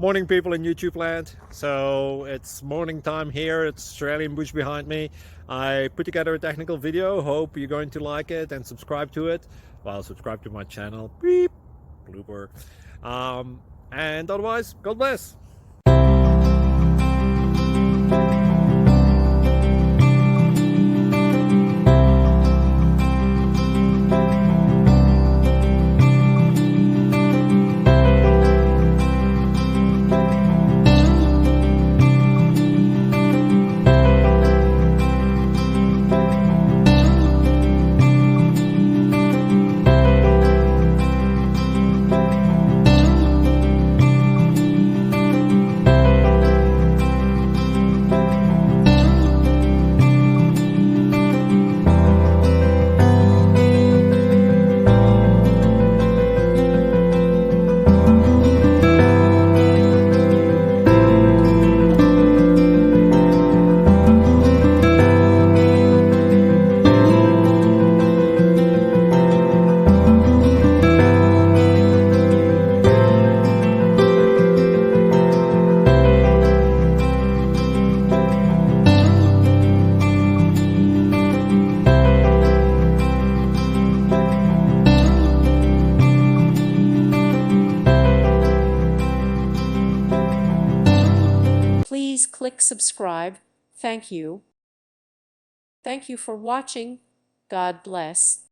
Morning, people in YouTube land. So it's morning time here. It's Australian bush behind me. I put together a technical video. Hope you're going to like it and subscribe to it. Well, subscribe to my channel. Beep. Blooper. And otherwise, God bless. Please click subscribe. Thank you. Thank you for watching. God bless.